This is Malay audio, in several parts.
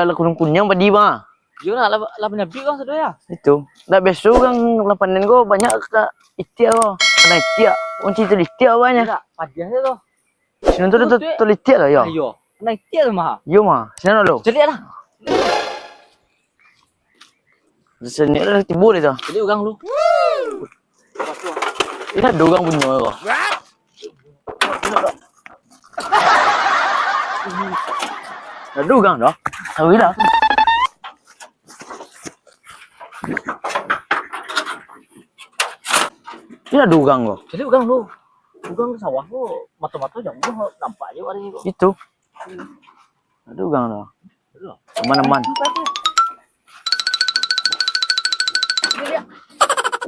lala kuning-kuning pa di ba? Yun na, laban na big ang sa doya. Itu. Na beso kang lapanan ko banyak ka itia ko. Kana itia. Unci tu itia banyak. Tidak, padya na to. Sino tu itia lah ya? Ayo, naik tiya mah. Yo mah. Sino lo? Jadi lah. Sini lah timbul itu. Jadi ugang lu. Ini dogang punya ko. Ada dogang dah. Tahu dah. Ini dugang kok. Jadi ugang lu. Ugang sawah lu, mata-mata jam lu nampak aja hari ini kok. Itu. Ada dugang dah. Teman-teman.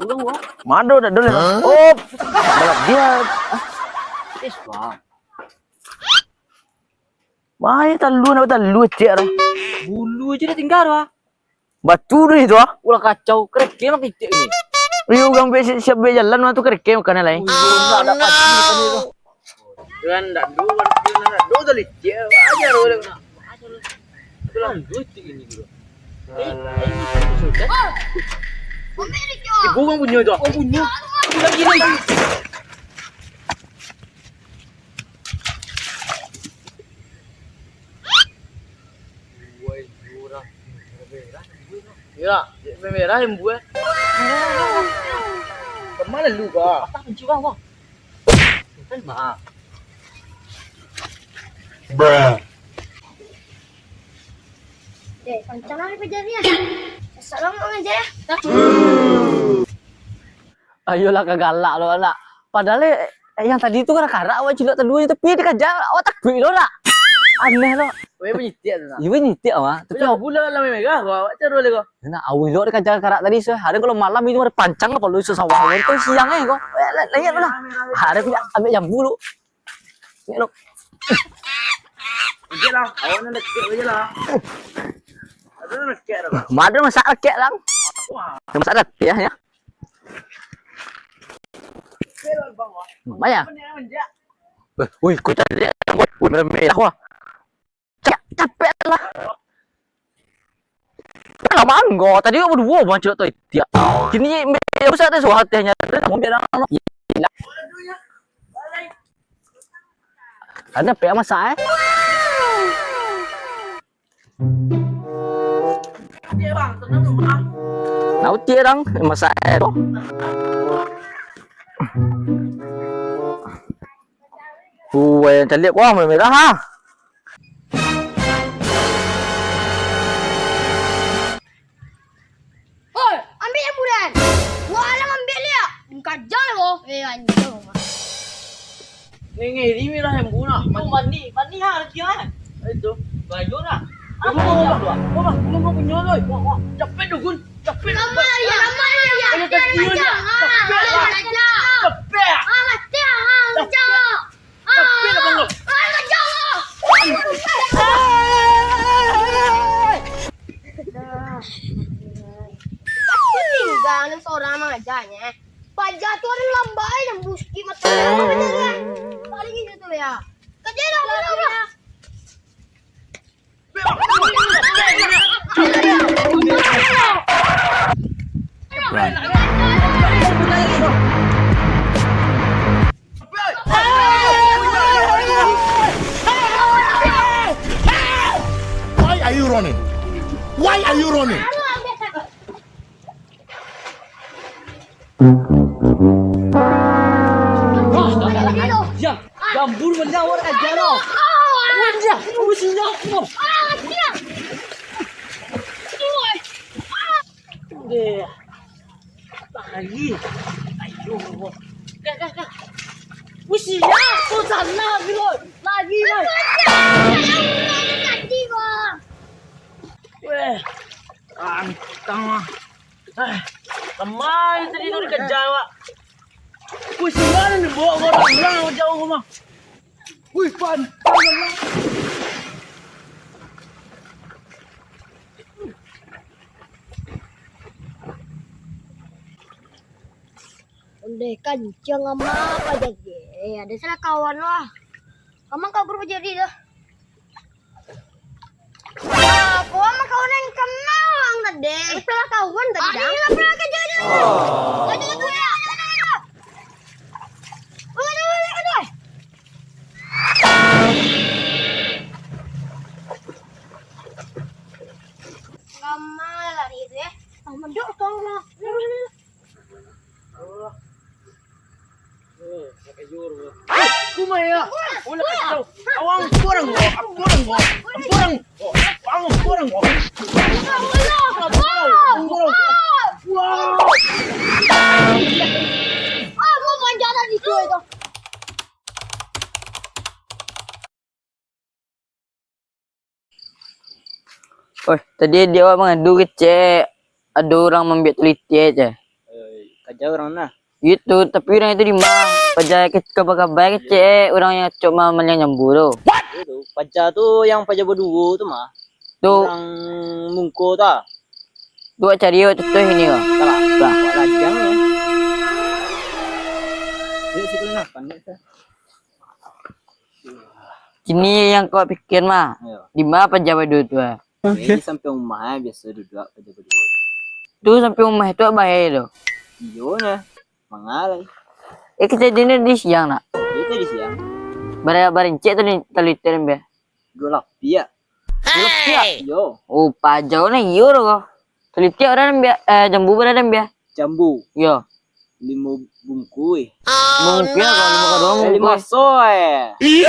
Ugang gua. Mado dah dulu. Oh. Balap dia. Is bang. Wah, talu tiar. Bulu aja dia tinggal wah. Batu ni itu ah. Ulah kacau, kerek dia mah titik ini. Riu gang be siap be jalan mah tu kerek makan lain. Enggak ada pasti makan itu. Kan dak do dali tiar aja ro. Bilang titik ini gitu. Ibu kan punya itu. Oh punya. Lagi ni. Ya, merah yang buat. Kemana lu kak? Tak benci bang bang. Kan bang. Bruh. Kencang lah pejarnya. Salam aja ya. Ayolah kagalak lo anak. Padahal yang tadi itu karak awak cilok telu tapi dia kajar awak tak duit lo nak. Aneh lo. Weh penyitik tu nak. Iya nyitik mah. Tapi awak pula lah merah kau. Awak cari boleh kau. Nah, awi lo dia kajar karak tadi sehari kalau malam itu ada pancang apa lu sesawah itu siang kok. Lihat lah. Hari punya ambil jambu lu. Ni lo. Okey lah. Awak nak lekek aja lah. Ada nak lekek dah. Mana masak lekek lang. Masak lekek ya. Banyak. Wih, kau tadi buat merah wah. Capek lah. Lama anggo. Tadi kau berdua macam tu. Dia. Kini usah ada suatu hanya. Mau biar orang. Ada pe masak Dia bang, tenang rumah. Nấu chia đắng mà xài đó. Ui, thật liệt quá mày đó ha. Oi, ambil yang bulan. Gua alam ambil dia. Kajar lo. Anjing. Ni merah yang guna. Mandi ha kia. Itu. Baju dah. Apa kau punya tu? Capek tu gun. Capek. Lama ya. Capek lah. Capek. Mati ah. Jauh. Capek lah bang. Tinggal seorang mengajarnya. Pajak tu ada lambai dan buski mata. Paling itu tu ya. Kerja dah benar. Why are you running? Why are you running? Jam, jambul benda orang ajar lo. Benda, usinya. Deh. Lagi. Ayo. Kak. Usinya, tu sana bilo. Lagi lah. Tadi gua. Weh. Antang ah. Lemah tadi tu dikejar awak. Wih, siapa ni bawa orang jauh rumah. Wih, pan. Udah kencang ama apa jadi? Ada salah kawan lah. Kamu kau grup jadi dah. Kau sama kau yang kenal tadi. Setelah kawan tadi. Ada yang pernah kerja ni. Kerja tu ya. Aduh. Lama lari itu ya. Menduk kau lah. Kumaya. Wala ka daw. Awang kurang mo. Kurang mo. Kurang. Ang kurang mo. Wow. Ah, mau manjatan itu itu. Oh, tadi dia orang mengadu kecek. Ada orang membuat teliti aja. Kerja orang nah. Gitu, tapi orang itu di mana? Pajak kabar-kabar kecek. Orang yang cuma menyang jambu tu. Itu pajak tu yang pajak berdua tu mah. Tu, Orang mungko ta. dua cari tu ini kau. Salah. Buat lajang ya. Dia suka nak pandai ta. Kini yang kau fikir mah. Ayo. Di mana pajak berdua tu? Ini sampai rumah biasa duduk pajak berdua. Tu sampai rumah itu bahaya tu. Iyo na. Mangalay. Kita dinner di siang nak. Itu di siang. Barincik tu ni teliti ni. Dua lapia. Lebih. Yo. Oh, pajak ni iyo tu kau. Teliti orang ni jambu berada ni. Jambu. Yo. 5 bungkui. Mungkin kalau 5 ke 2 5 soy.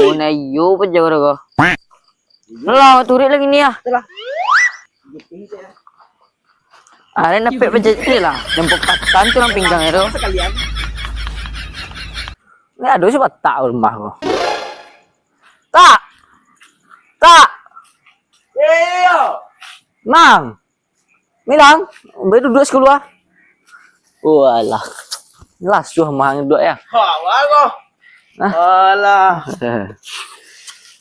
Oh, na iyo pajak tu kau. Lah, turik lagi ni ah. Ada nampak pajak tu lah. Nampak patan tu orang pinggang itu. Sekalian. Ni ada siapa tak rumah kau? Tak. Tak. Yo. Mang. Milang, baru duduk sekolah. Walah. Lah suah mang duduk ya. Ha, wago. Hah? Alah.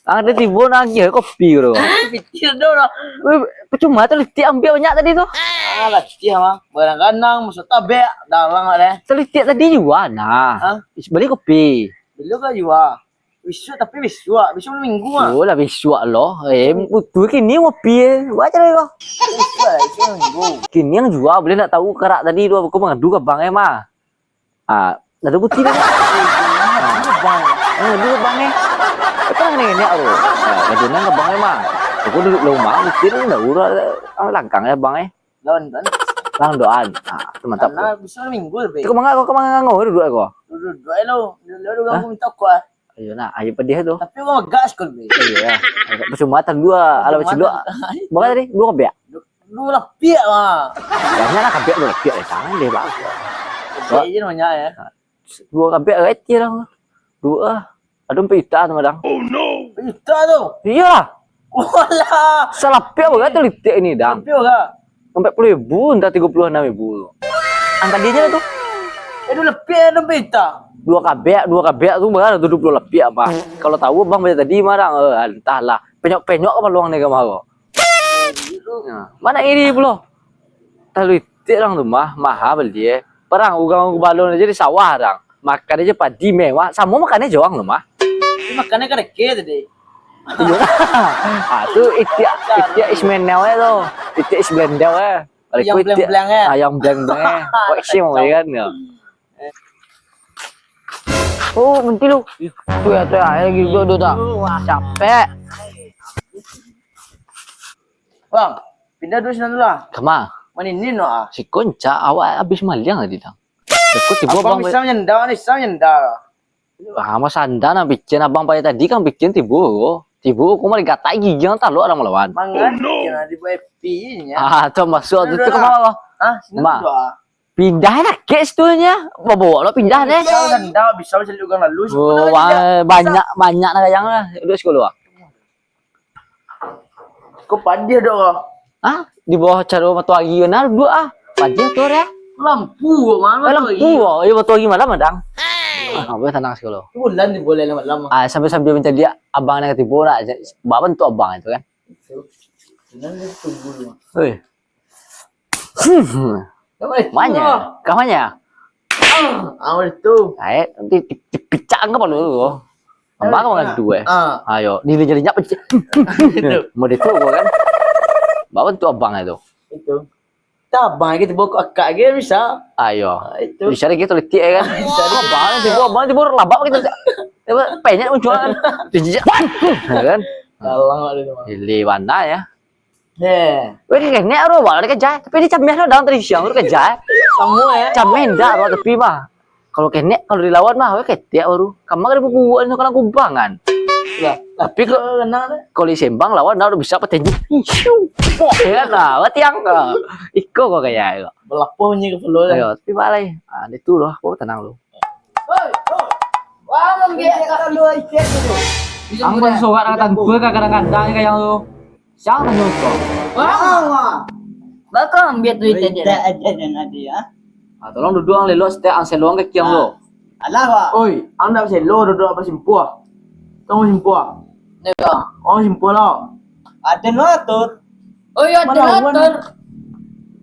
Ada tiba lagi kopi tu. Pikir dah dah. Percuma teliti ambil banyak tadi tu. Alah, dia mah. Barang ganang, musuh tabek, dalang ada. Teliti tadi juga nah. Hah? Beli kopi. Dulu kan juga. Bisu tapi bisu minggu ah. Oh lah besok loh. Tu kini kopi. Baca lagi kau. Bisu minggu. Kini yang jual boleh nak tahu kerak tadi tu aku mengadu ke bang mah. Ah, ada bukti dah. Ngadu ke bang Apa ni aku? Ngadu nang ke bang mah. Aku duduk rumah mesti dah urut langkang ya bang Lawan kan. Lang doan. Ah, tu mantap. Karena bisu minggu lebih. Kau kau nganggo duduk aku. Dulu lo. Dulu kamu minta kuah. Ayo nak, ayo pedih tu. Tapi gua gas kau lebih. Ayo ya. Percuma tan dua, ala macam dua. Bagai tadi dua kebiak. Dulu lapia mah. Banyak nak kebiak dua kebiak tangan deh bang. Jadi banyak ya. Dua kebiak receh lah. Dua. Ada pita tu madang. Pita tu. Iya. Walah. Salah pia bagai tu litik ini dang. Lapia enggak? 40.000 entah 36.000. Angkat dia je tu. Itu lapia ada pita. Dua kabeak tu bagai duduk dua lebih apa. Kalau tahu bang macam tadi marang entahlah. Penyok-penyok apa peluang ni kamu. Mana ini belum? Terlalu orang tu mahal beli. Perang ugang balon aja di sawah orang. Makan aja padi mewah. Sama makannya joang loh mah. Makannya kan deket tadi. Ah tu itia ismenel tu. Itia isblendel Yang bleng-bleng ya. Ayam bleng-bleng. Kok sih mau kan ya. Oh, nanti lu. Tu ya lagi duduk tak. Capek. Bang, pindah dulu sana dulu lah. Kemana? Mana ini no ah? Si Konca awak habis maliang tadi tang. Aku tiba Abang bang. bisa nyendal nih, bisa nyendal. Ah, mas anda nak bikin abang payah tadi kan bikin tiba. Tiba aku malah gatai gigi yang tak lu orang melawan. Mangan, jangan dibuat pinya. Ah, tu masuk tu kemana kau? Ah, sini Ma. dulu ah. Pindah nak kes tu nya. Bawa lo pindah deh. Bisa nyendal, bisa celukan lalu. Oh, banyak nak yang lah. Duduk sekolah. Kau padia dong. Ah, di bawah cara matu lagi benar dua ah. Padia tu ya. Lampu mana Lampu. Ya matu lagi malam madang. Ah, boleh tenang sekolah. Bulan ni boleh lama-lama. Ah, sambil minta dia abang nak ketipu nak bawa bentuk abang itu kan. Nanti tunggu dulu. Hei. Mana? Kamarnya? Awal tu. Ay, nanti dipicak ke apa lu? Abang kan dua. Ah. Ayo, diri-dirinya pecah. Mau itu kan? Bawa tu abang itu. Itu. Tabang kita bawa akak gitu bisa. Ayo. Itu. Bisa gitu letik kan. Abang tiba labak gitu. Penyek menjual kan. Kan. Dalang ada tu. Pilih warna ya. Heh. Weh kene ro wala kerja. Tapi dia cameh lo dalam tadi siang ro kerja. Semua ya. Cameh ndak ro tepi mah. Kalau kene kalau dilawan mah weh ketek baru. Kamu ada bubuan so kana kumbangan. Lah, Tapi kalau di Sembang lawan dah udah bisa petinju. Ya kan lah, tiang kok. Iko kok kayak itu. Belapohnya ke peluh dah. Ayo, tapi balai. Ah, itu loh, kau tenang lo. Wah, membiak kat lu ikat dulu. Ang pun suka dengan gue kadang-kadang kayak lo. Siang tanya kau. Wah. Bakal membiak tu ikat dia. Aja dan ada ya. Ah, tolong duduk ang lelo, setiap ang seluang ke kiang lo. Alah pak. Oi, anda bisa lo duduk apa simpuah? Tunggu simpuah. Nega. Oh simpuah lo. Ada notor. Oh iya, ada motor.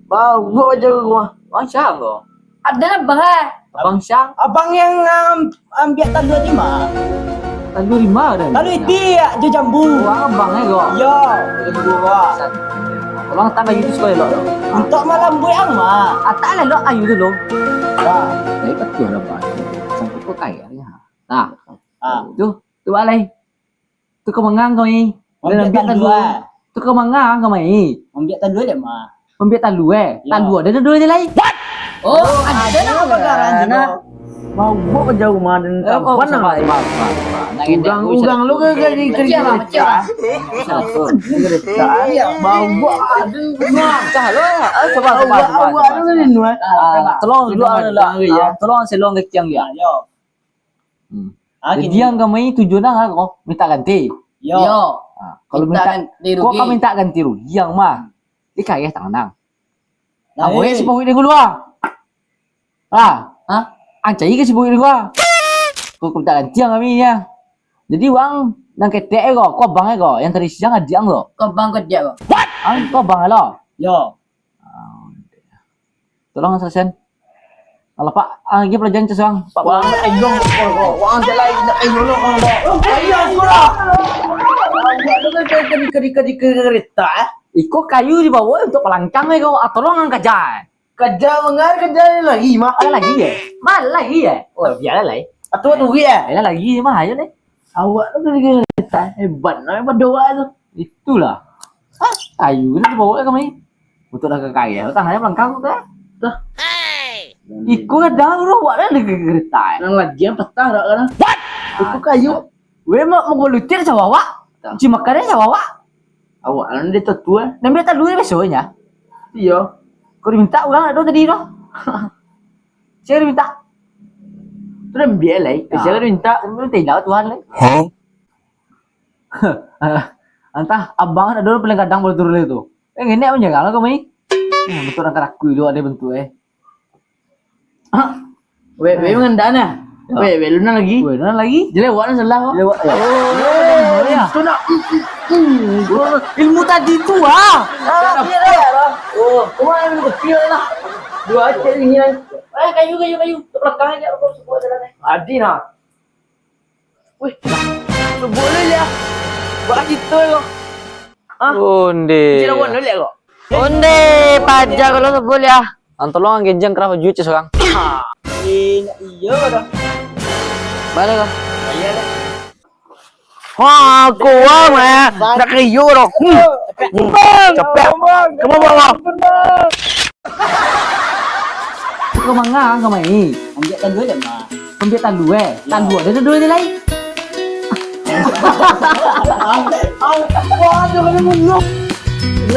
Bau, gua aja gua. Bang siang lo. Ada bah. Abang siang. Abang yang ambil tandu di mana? Tandu di mana? Tandu itu ya, je jambu. Wah, abangnya kok. Yo, jambu gua. Tolong tangga itu sekali lo. Untuk malam buyang mah. Ata lah lo ayu tu lo. Wah, Tapi betul lah pak. Sampai kau kaya ya. Nah, ah. tu balai. Tu kau mengang kau ni. Ambil tandu ah. Tu kau mengang kau mai. Ambil tandu dia mah. Pembiak tandu Ya. Tandu ada dua je lain. Oh, ada nama Bakaran juga. Mau gua ke jauh mah dan kapan nama? Ugang lu ke kerja Pecah. Mau gua Cah lo. Coba. Tolong dulu lah. Tolong selong ke tiang ya. Yo. Jadi yang kami tujuan dah kau minta ganti. Yo. Kalau minta kau kau minta ganti rugi yang mah. Di kaya tangan. Aku ya si pokok ini gua. Anjay ke si pokok ini gua. Kau minta ganti yang kami ya. Jadi uang nang ketek kau abang kau yang tadi siang ada yang lo. Kau bang kerja kau. Kau abang lo. Yo. Tolong selesai. Kalau Pak, lagi pelajaran sesuang. Pak, Wang ayong ko. Wang jalai na ayong lo ko. Ayong ko. Kadi kereta. Iko kayu di bawah untuk pelancang kau. Tolong angkat jai. Kerja mengar kerja lagi mah. Ada lagi ya? Mana lagi ya? Oh, biar lah. Atau tu ya. Ada lagi mah aja deh. Awak tu kereta hebat. Nak berdoa tu. Itulah. Kayu itu dibawa kami. Untuk dah kekaya. Tangannya pelangkang tu dah. Iko kadang lu buat dah kereta. Nang lagi yang petah dak kan. Itu kayu. Weh mau lutir sawawa. Cuma makannya sawawa. Awak nan dia tetua. Nampak tak dulu besoknya. Iya. Kau diminta orang ada tadi doh. Saya diminta. Tu dah biar lai. Saya minta. Tidak Tuhan lai. Entah abang ada dulu paling kadang boleh turun itu. Ini apa jangan lah kau mai. Betul angkat aku itu ada bentuk Weh mengendana. Weh luna lagi. Weh mana lagi? Jadi awak nan salah kok. Lewat. Ya. Tu nak. Ilmu tadi tu Biar lah. Oh, kemana ni kecil lah. Dua aja ni. Kayu. Belakang aja kau sebut jalan ni. Adi nak. Weh. Boleh ya. Buat gitu kok. Onde. Cira wan boleh kok. Onde pajak kalau sebut ya. Antolong genjang kerap juci seorang. Iya dah. Balik kau. Iya dah. Wah, kuah mah. Nak kayu dong. Capek. Kamu bawa. Kau mangang kau mai. Ambil tandu je mah. Ambil tandu Tandu ada dua ni lain. Wah, jangan menunggu.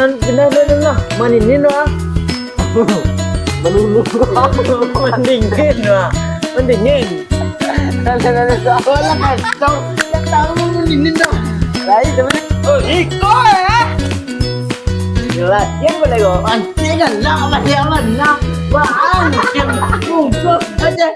Nah. Maninin lah. Melulu. Mendingin lah. Mendingin. Wala kan. Tahu mendingin dah. Lain teman. Oh, iko ya. Jelas yang boleh kok. Anjing kan lah apa dia mana. Bang, yang bungkus aja.